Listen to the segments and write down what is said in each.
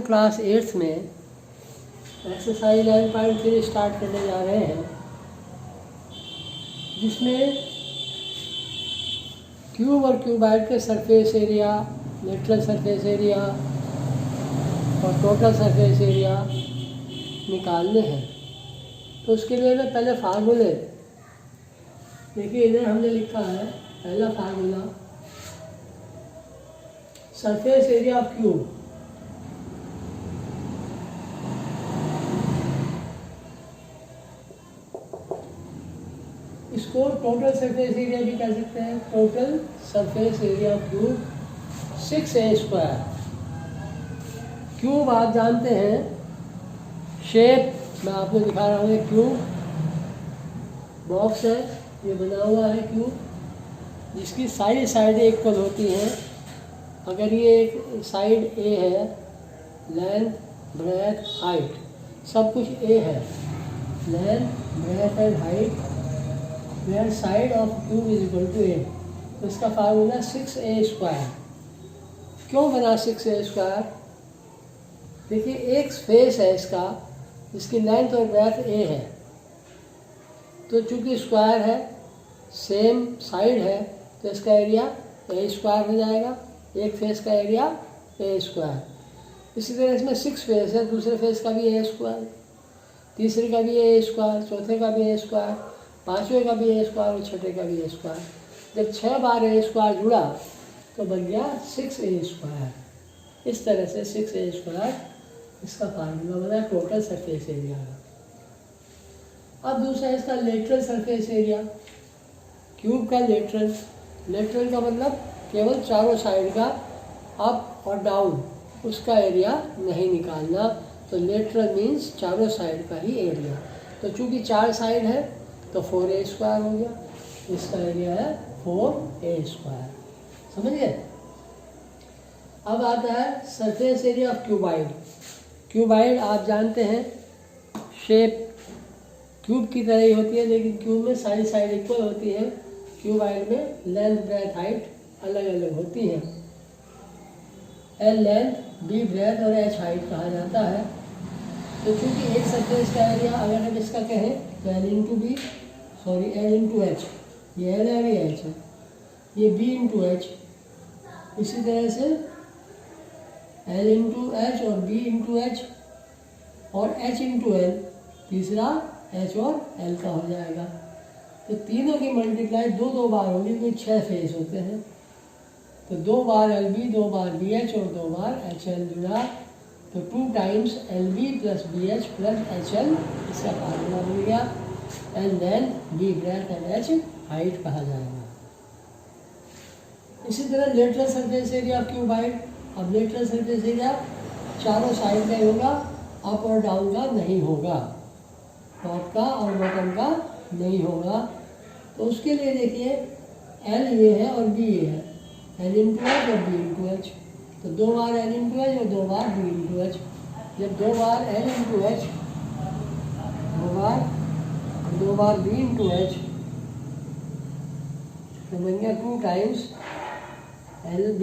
Class 8th में exercise 11.3 start करने जा रहे हैं, जिसमें क्यूब और क्यूबाइड के surface area, lateral surface area और टोटल सरफेस एरिया निकालने हैं। तो उसके लिए मैं पहले फार्मूले देखिए, इधर हमने लिखा है पहला formula surface area of cube. इसको टोटल सरफेस एरिया भी कह सकते हैं। Total surface area of cube 6a²। Cube आप जानते हैं, शेप मैं आपको दिखा रहा हूँ। एक क्यूब बॉक्स है, ये बना हुआ है क्यूब, जिसकी सारी साइडें इक्वल होती हैं। अगर ये एक साइड ए है, लेंथ ब्रेथ हाइट सब कुछ ए है, length breadth and height, where side of cube is equal to A. तो इसका फार्मूला 6a²। क्यों बना 6a²? देखिए, एक फेस है इसका जिसकी लेंथ और ब्रेथ ए है, तो चूंकि स्क्वायर है, सेम साइड है, तो इसका एरिया a² हो जाएगा। एक फेस का एरिया a²। इसी तरह इसमें 6 फेस है, दूसरे फेस का भी a², तीसरे का भी a², चौथे का भी a², पाँचवें का भी a² और छठे का भी a²। जब 6 बार a² जुड़ा तो बन गया 6a²। इस तरह से 6a² इसका फार्मूला बना टोटल सरफेस एरिया का। अब दूसरा इसका लेटरल सरफेस एरिया। क्यूब का लेटरल का मतलब केवल चारों साइड का अप और डाउन, उसका एरिया नहीं निकालना। तो लेटरल मीन्स चारों साइड का ही एरिया। तो चूंकि 4 साइड है तो 4a² हो गया। इसका एरिया है 4a²। समझ गए? अब आता है surface area of cuboid. Cuboid आप जानते हैं, शेप क्यूब की तरह ही होती है, लेकिन क्यूब में सारी साइड इक्वल होती है। क्यूबाइड में लेंथ ब्रेथ हाइट अलग अलग होती है। L लेंथ, B ब्रेथ और H हाइट कहा जाता है। तो चूंकि एक सरफेस का एरिया अगर हम इसका कहें तो L इंटू H, ये L है, ये H है, ये B इंटू H। इसी तरह से L इंटू H और B इंटू H और H इंटू L, तीसरा H और L का हो जाएगा। तो तीनों की मल्टीप्लाई दो बार होगी, कोई 6 फेस होते हैं। तो 2 बार LB, 2 बार BH और 2 बार HL जुड़ा, तो 2 times LB plus BH plus HL, इसका फार्मूला मिल गया। L length, B breadth and H height कहा जाएगा। इसी तरह lateral surface area of cuboid. अब लेटरल सरफेस एरिया चारों साइड का ही होगा, अप और डाउन का नहीं होगा, टॉप का और बॉटम का नहीं होगा। तो उसके लिए देखिए, L ये है और B ये है, L इंटू H और B इंटू H। तो 2 बार L इंटू H और 2 बार B इंटू H। जब 2 बार L इंटू H, 2 बार B इंटू H, तो बन गया 2 times LB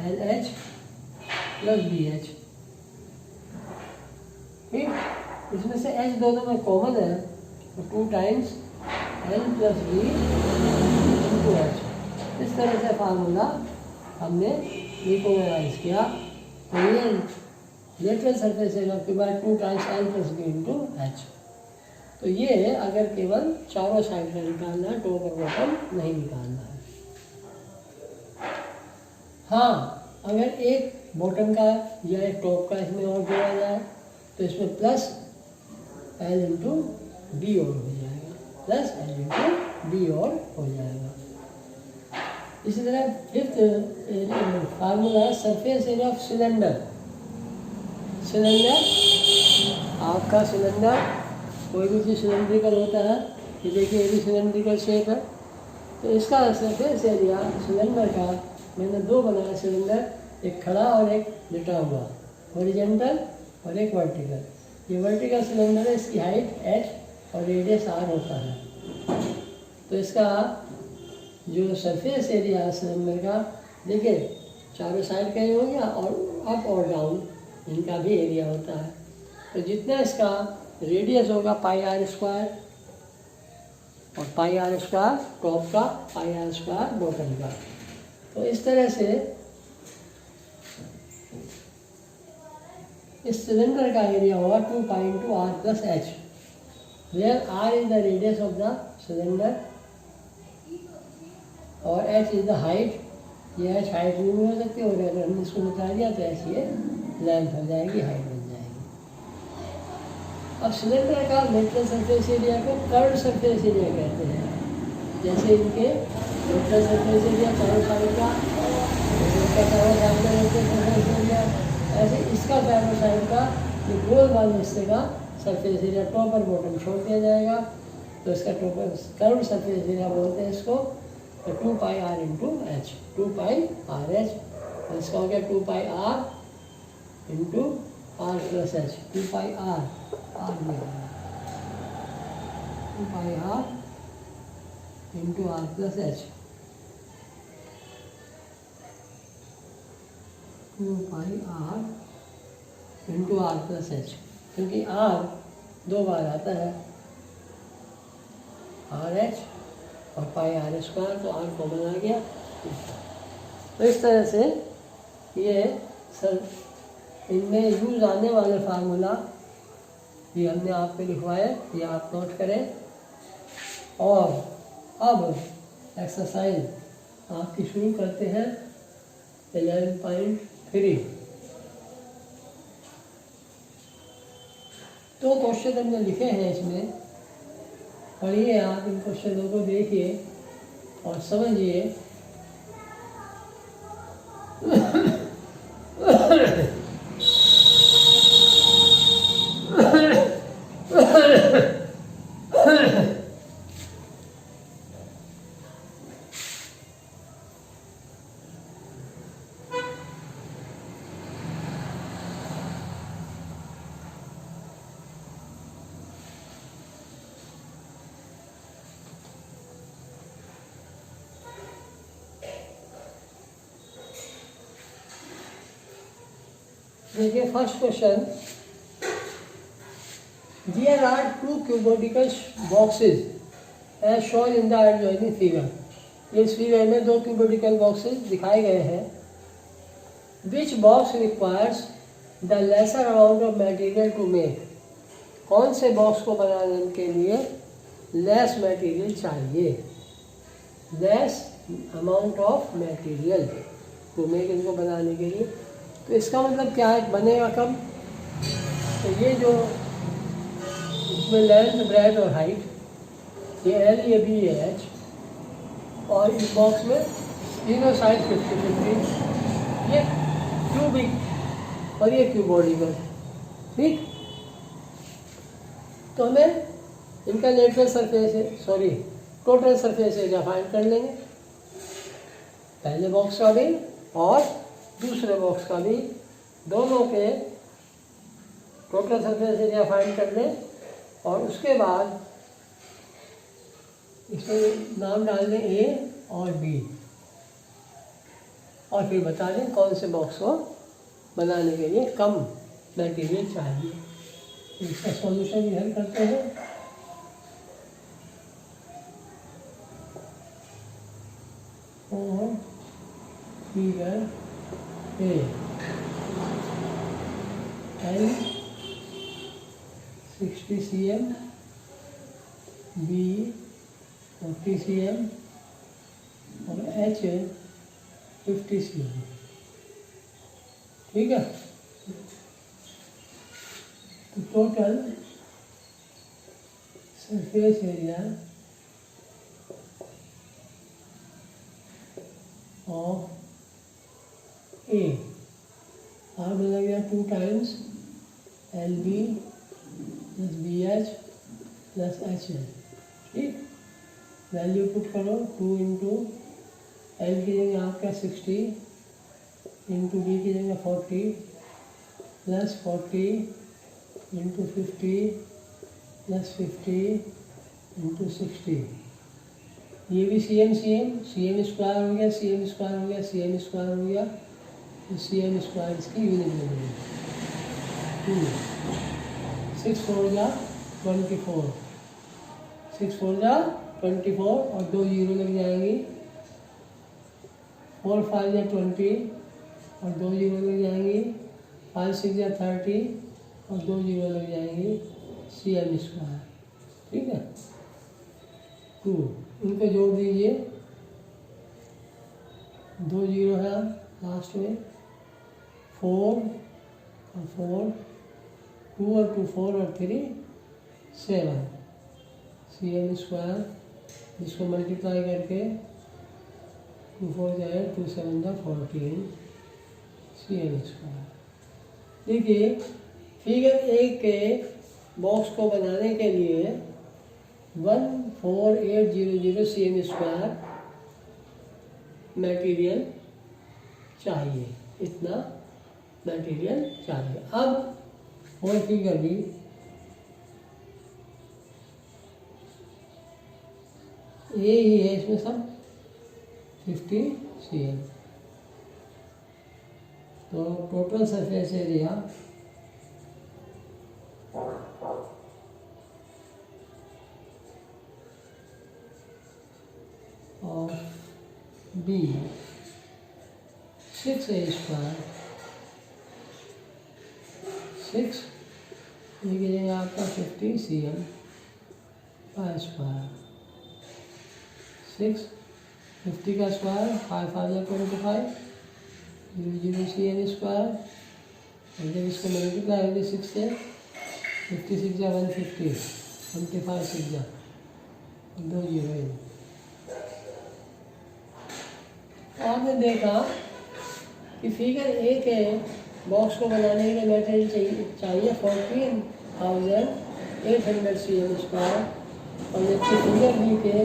LH plus BH। ठीक, इसमें से H दोनों में कॉमन है, तो 2 times L plus B into H। इस तरह से फार्मूला हमने रिकॉग्नाइज किया। तो ये लेटरल सरफेस एरिया के बाद 2 times L plus B into H। तो ये अगर केवल चारों साइड का निकालना है, टॉप और बॉटम नहीं निकालना है। हाँ, अगर एक बॉटम का या एक टॉप का इसमें और जोड़ा जाए तो इसमें प्लस L इंटू B और हो जाएगा, प्लस L इंटू B और हो जाएगा। इसी तरह fifth formula surface area of cylinder. आपका सिलेंडर कोई भी चीज़ सिलेंड्रिकल होता है। ये देखिए, ये भी सिलेंड्रिकल शेप है। तो इसका सरफेस एरिया सिलेंडर का, मैंने 2 बनाया सिलेंडर, एक खड़ा और एक लेटा हुआ, हॉरिजॉन्टल और एक वर्टिकल। ये वर्टिकल सिलेंडर है, इसकी हाइट H और रेडियस R होता है। तो इसका जो सरफेस एरिया है सिलेंडर का, देखिए चारों साइड का ही हो गया, और अप और डाउन इनका भी एरिया होता है। तो जितना इसका रेडियस होगा पाई आर स्क्वायर, और पाई आर स्क्वायर टॉप का, पाई आर स्क्वायर बॉटम का। तो इस तरह से इस सिलेंडर का एरिया होगा 2 pi into R plus H, where R is the radius of the cylinder और एच इज द हाइट। ये एच हाइट भी हो सकती है, और अगर हमने इसको निकाल दिया तो एच ये लेंथ हो जाएगी, हाइट बन जाएगी। अब सिलेंडर का नेचुरल सरफेस एरिया को कर्व्ड सरफेस एरिया कहते हैं। जैसे इनके नेचुरल सरफेस एरिया चारों साइड का, इसका चारों साइड का नेचुरल सरफेस एरिया, ऐसे इसका चारों साइड का ये गोल वाले हिस्से का सरफेस एरिया टॉप और बॉटम छोड़ दिया जाएगा। तो इसका टॉपर कर्व्ड सरफेस एरिया बोलते हैं इसको। तो 2 pi R into H, 2 pi R H, और इसका हो गया 2 pi R into R plus H, 2 pi R, R में 2 pi R into R plus H, 2 pi R into R plus H, क्योंकि आर 2 बार आता है, आर एच और पाई आर स्क्वायर, तो आर कॉमन आ गया। तो इस तरह से ये सर इनमें यूज आने वाले फार्मूला ये हमने आपको लिखवाए, ये आप नोट करें। और अब एक्सरसाइज आपकी शुरू करते हैं 11.3। तो क्वेश्चन हमने लिखे हैं इसमें, पढ़िए आप इन क्वेश्चनों को, देखिए और समझिए। देखिए first question, there are 2 cuboidal boxes as shown in the adjoining figure. इस फिगर में 2 क्यूबोटिकल बॉक्सेस दिखाए गए हैं। Which box requires the lesser amount of material to make. कौन से बॉक्स को बनाने के लिए लेस मटेरियल चाहिए, less amount of material to make, इनको बनाने के लिए। तो इसका मतलब क्या है, बनेगा कब? तो ये जो इसमें लेंथ, ब्रेथ और हाइट, ये एल, ये बी, ये एच, और इस बॉक्स में तीनों साइड 50-50, ये क्यूबिक और ये क्यूबोडिकल, ठीक। तो हमें इनका नेचुरल सरफेस है, sorry total surface area find कर लेंगे, पहले बॉक्स का भी और दूसरे बॉक्स का भी, दोनों के टोटल सरफेस एरिया फाइंड कर लें। और उसके बाद इसमें नाम डाल दें ए और बी, और फिर बता दें कौन से बॉक्स को बनाने के लिए कम मटेरियल चाहिए। इसका सॉल्यूशन भी हल करते हैं। और figure A, L 60 cm, B 40 cm और एच 50 cm, ठीक है। तो total surface area of A, आर बदल गया 2 times L B plus B H plus H L, ठीक। वैल्यू पुट करो, 2 इंटू एल की जगह आपका 60 इंटू बी की जगह 40 प्लस 40 इंटू 50 प्लस 50 इंटू 60। ये भी सी एम स्क्वायर हो गया, सी एम स्क्वायर हो गया, सी एम स्क्वायर हो गया, तो सी एम स्क्वायर इसकी यूनिट बनेगी। 2, 6 4 जा 24, 6 4 जा 24 और 2 जीरो लग जाएंगी, 4 5 जा 20 और 2 जीरो लग जाएंगी, 5 6 जा 30 और 2 जीरो लग जाएंगी, CM स्क्वायर। ठीक है, 2 इनको जोड़ दीजिए, 2 जीरो है लास्ट में, 4 और 4, 2 और 2 4 और 3 7, CM स्क्वायर, जिसको मल्टीप्लाई करके 2 4 जाए 2 7 जा 14, CM स्क्वायर। देखिए फिगर 1 के बॉक्स को बनाने के लिए 14800 CM स्क्वायर मटेरियल चाहिए, इतना मटेरियल चाहिए। अब और फिगर भी ये ही है, इसमें सब 50 CM। तो total surface area of B 6A square, 6 ये आपका 50 CM का स्क्वायर, 6 50 का स्क्वायर, 5 5 या 25, 0 CM स्क्वायर, और जब इसको मल्टीप्लाई होगी 6 से, 56 या 150, 25 6 या 2 जीरो। आपने देखा कि फिगर 1 के बॉक्स को बनाने के लिए मटेरियल चाहिए 14,800 CM स्क्वायर, और जबकि फिगर बी के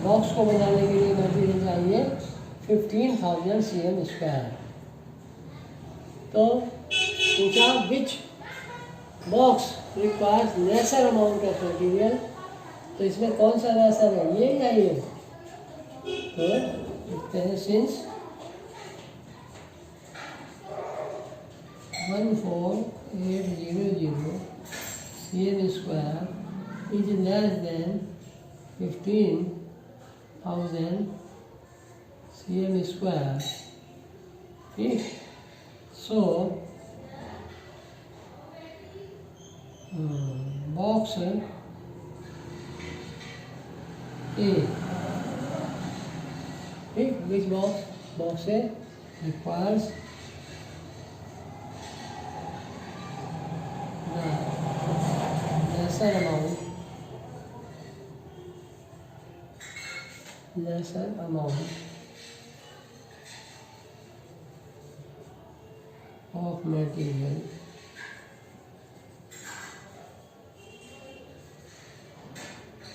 बॉक्स को बनाने के लिए मटेरियल चाहिए 15,000 CM स्क्वायर। तो पूछा विच box requires laser amount of material, तो इसमें कौन सा लेसर है, ये या ये? तो लिखते हैं since 14800 CM square is less than 15,000 CM square. ठीक, सो बॉक्स ए, ठीक, which box A requires lesser amount of material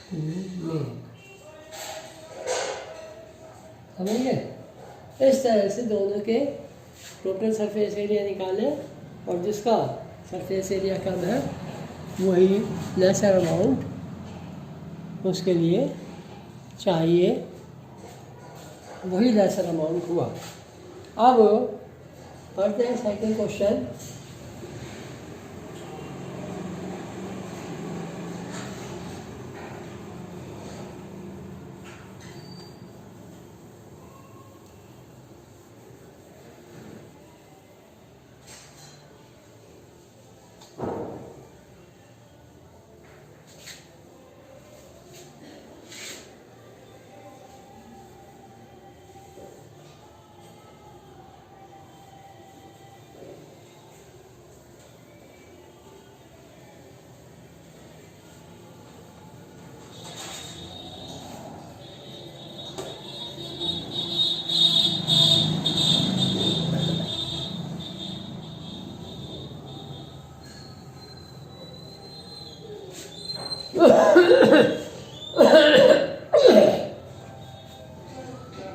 to make। समझिए, इस तरह से दोनों के टोटल सरफेस एरिया निकालें, और जिसका सरफेस एरिया कम है वही लेसर अमाउंट उसके लिए चाहिए, वही लेसर अमाउंट हुआ। अब पढ़ते हैं सेकंड क्वेश्चन।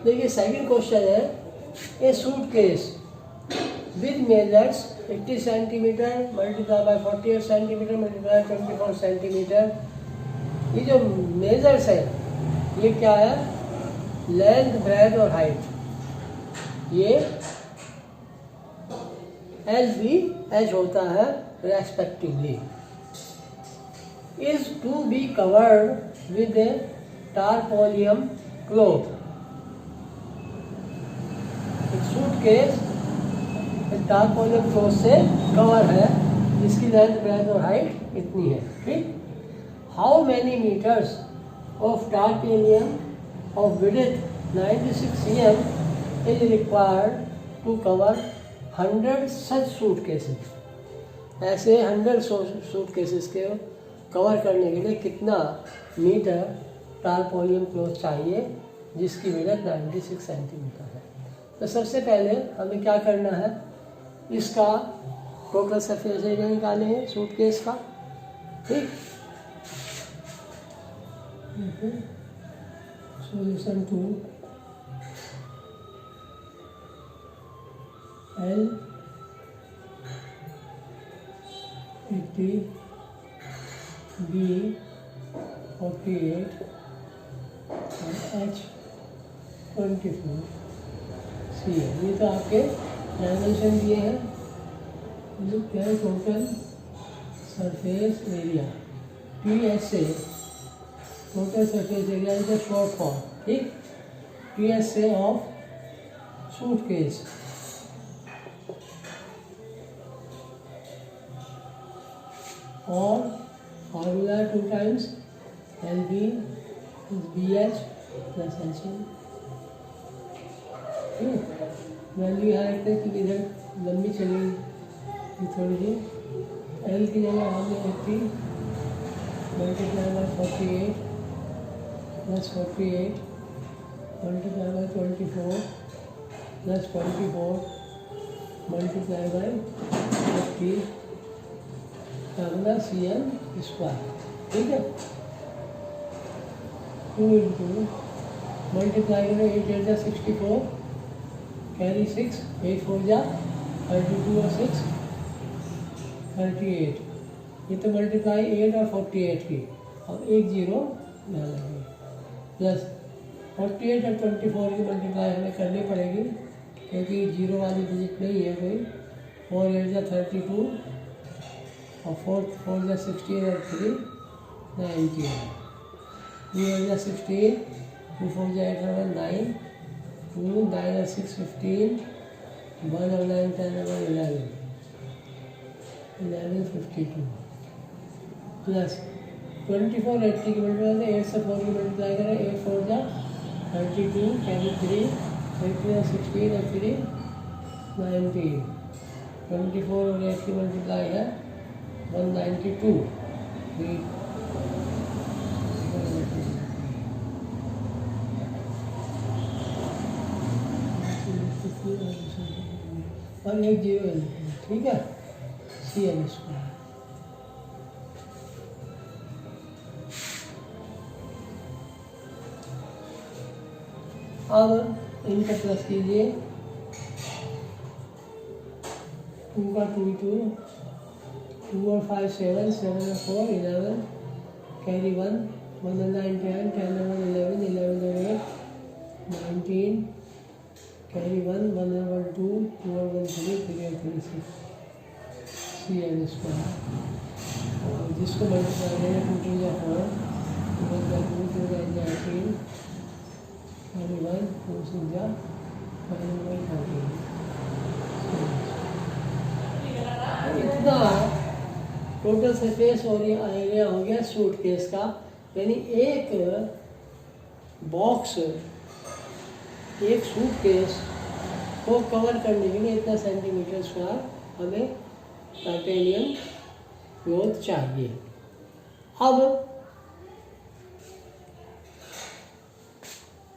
देखिए सेकंड क्वेश्चन है, a suitcase with measures 80 centimetre multiply by 48 centimetre multiply 24 centimetre. ये जो मेजर्स है ये क्या है, लेंथ ब्रेथ और हाइट। ये LB एच होता है respectively, is to be covered with a tarpaulin cloth. एक सूटकेस टारपोलियम क्लॉथ से कवर है जिसकी लेंथ ब्रेथ और हाइट इतनी है, ठीक। How many metres of tarpaulin of width 96 cm is required to cover 100 such suitcases। ऐसे 100 सूटकेसेस के कवर करने के लिए कितना मीटर टारपोलियम क्लॉथ चाहिए जिसकी विड्थ 96 सेंटीमीटर है। तो सबसे पहले हमें क्या करना है, इसका टोटल सरफेस एरिया निकाले हैं सूटकेस का, ठीक। Solution to L 80 B 48 और H 24 C है। ये तो आपके डायमेंशन दिए हैं। जो क्या है total surface area PSA, total surface area is short form, ठीक। PSA ऑफ सूटकेस और formula 2 times LB is BH plus HL, ठीक। वैल्यू यहाँ रखते हैं कि इधर लंबी चलेगी थोड़ी सी। L की जगह हमने 80 multiply by 48 plus 48 multiply by 24 plus 24 multiply by 50 का CM स्क्वायर, ठीक है। 2 इंटू मल्टीप्लाई करें 8 8 जा 64 कैरी 6 8 4 जा 32 और 6 38। ये तो मल्टीप्लाई 8 और 48 की, अब एक जीरो यहाँ लगेगी प्लस 48 और 24 की मल्टीप्लाई हमें करनी पड़ेगी क्योंकि जीरो वाली डिजिट नहीं है कोई। 4 8 जा 32 और 4 जा 16 और 3 19, 2 8 जा 16, 2 4 जा 8 और 9, 2 9 और 6 15, 1 और 9 10 और 11 52 प्लस 24 80 की मल्टीप्लाई से 8 से 4 की मल्टीप्लाई करें 8 4 जा 32 कैरी 3 8 16 और 3 19, 24 और 8 की मल्टीप्लाई है 192 और एक जीरो, ठीक है। CM स्क्वायर अब इनका प्लस कीजिए 2 का 2 2 2 और 5 7 7 और 4 11 कैरी 1 1 और 9 10 10 और 11 11 और 8 19 कैरी 1 1 और 2 2 और 1 3 3 और 3 6 CM स्क्वायर और जिसको मल्टीप्लाई करें 2 2 या 4 2 बाई 2 2 बाई 19 कैरी 1 2 6 जा 5 बाई 13। इतना टोटल सरफेस और एरिया हो गया सूटकेस का, यानी एक बॉक्स एक सूटकेस को कवर करने के लिए इतना सेंटीमीटर स्क्वायर हमें टाइटेनियम क्लॉथ चाहिए। अब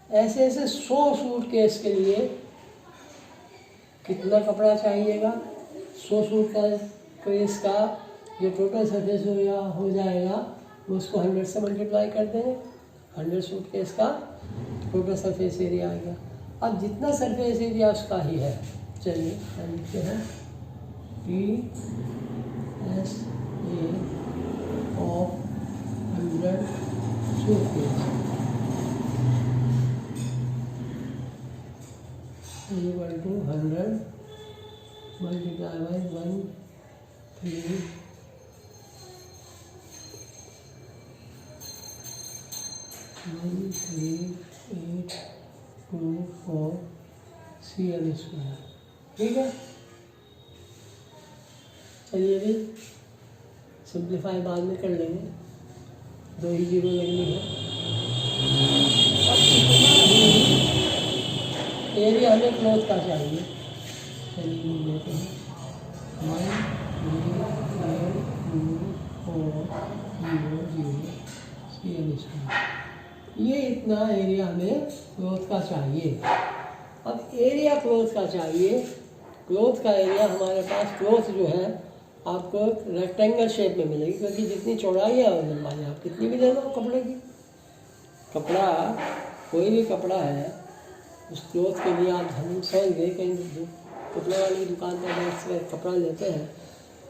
ऐसे ऐसे 100 सूटकेस के लिए कितना कपड़ा चाहिएगा? 100 सूटकेस का जो टोटल सरफेस एरिया हो जाएगा उसको 100 से मल्टीप्लाई कर देंगे, 100 सूटकेस का टोटल सरफेस एरिया आ गया। अब जितना सरफेस एरिया उसका ही है, चलिए हम लिखते हैं PSA of 100 suitcase equal to 100 multiplied by 1 3 1 3 8 2 4 CL square. ठीक है, चलिए भी सिंप्लीफाई बाद में कर लेंगे, 2 ही जीरो लगनी है। अब एरिया हमें क्लोथ का चाहिए, चलिए लिख लेते हैं 1 3 8 2 4 0 0 CL स्क्वायर। ये इतना एरिया हमें क्लोथ का चाहिए। अब एरिया क्लोथ का चाहिए, क्लोथ का एरिया हमारे पास, क्लोथ जो है आपको रेक्टेंगल शेप में मिलेगी, क्योंकि जितनी चौड़ाई है और लंबाई आप कितनी भी ले लो कपड़े की। कपड़ा, कोई भी कपड़ा है, उस क्लोथ के लिए आप, हम समझ गए कहीं कपड़े वाली की दुकान पर बैठ से कपड़ा लेते हैं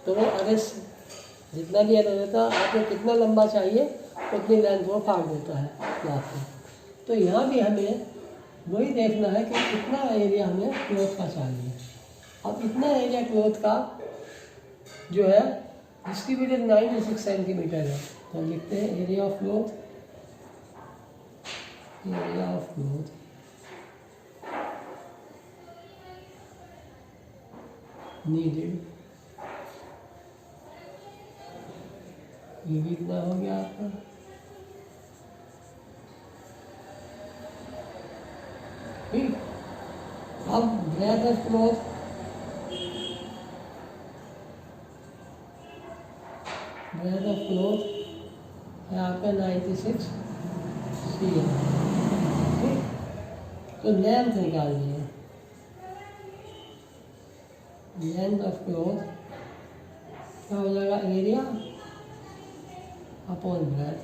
तो वो अगर जितना भी ले लेता है, आपको कितना लंबा चाहिए उतनी लेंथ वो फाड़ देता है क्लॉथ में। तो यहाँ भी हमें वही देखना है कि कितना एरिया हमें क्लॉथ का चाहिए। अब इतना एरिया क्लॉथ का जो है जिसकी विड्थ 96 सेंटीमीटर है, तो लिखते हैं area of cloth, area of cloth needed, ये भी इतना हो गया आपका। ठीक, अब breadth of cloth, breadth of cloth है आपका 96 CM। ठीक, तो लेंथ निकालिए, लेंथ ऑफ क्लॉथ क्या हो जाएगा, एरिया अपॉन ब्रेथ।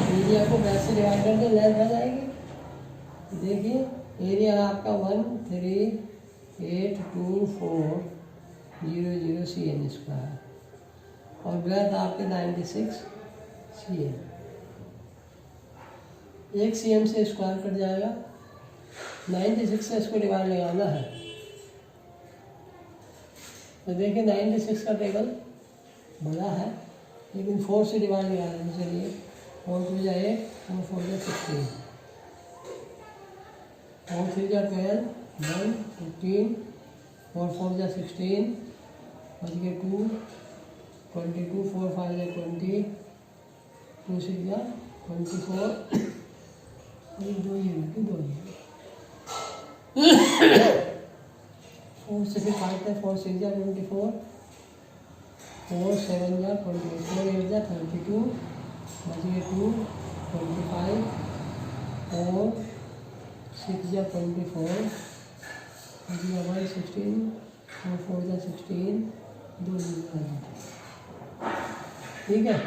एरिया को ब्रेथ से डिवाइड करके लेंथ आ जाएगी। देखिए एरिया है आपका 1 3 8 2 4 0 0 CM स्क्वायर और ब्रेथ आपके 96 CM। 1 CM से स्क्वायर कट जाएगा, 96 से इसको डिवाइड लगाना है। तो देखिए 96 का टेबल बड़ा है, लेकिन 4 से डिवाइड लगाना है। चलिए 4 2 जा 8, 4 4 जा 16, 4 3 जा 12, 1 15, 4 4 जा 16, बच गए 2 22, 4 5 जा 20, 2 6 जा 24, 2 यूनिट 2 यूनिट 4 से फिर काटते हैं, 4 6 जा 24, 4 7 जा 28, 4 8 जा 32, बचिए 2 25, 4 6 जा 24, बचिए 1 16, 4 4 जा 16, 2 ठीक है।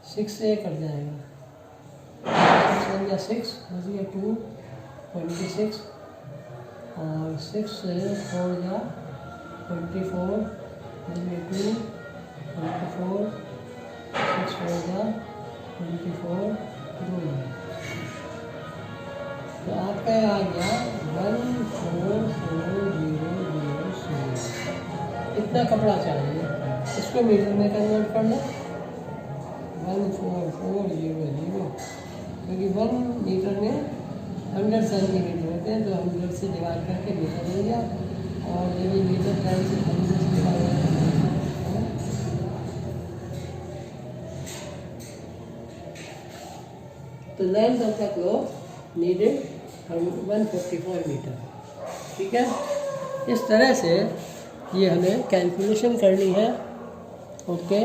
6 से कट जाएगा, 6 1 जा 6, बचिए 2 26 और 6 से 4 जा 24, बचिए 2 24, 6 4 जा 24, 2 तो आपका आ गया 14400। इतना कपड़ा चाहिए, इसको मीटर में कन्वर्ट कर लो 14400, क्योंकि 1 मीटर में 100 सेंटीमीटर होते हैं, तो 100 से डिवाइड करके मीटर ले लिया और यदि मीटर टाइम से 100 से डिवाइड तो length of the cloth needed 144 metre. ठीक है, इस तरह से ये हमें कैलकुलेशन करनी है। ओके।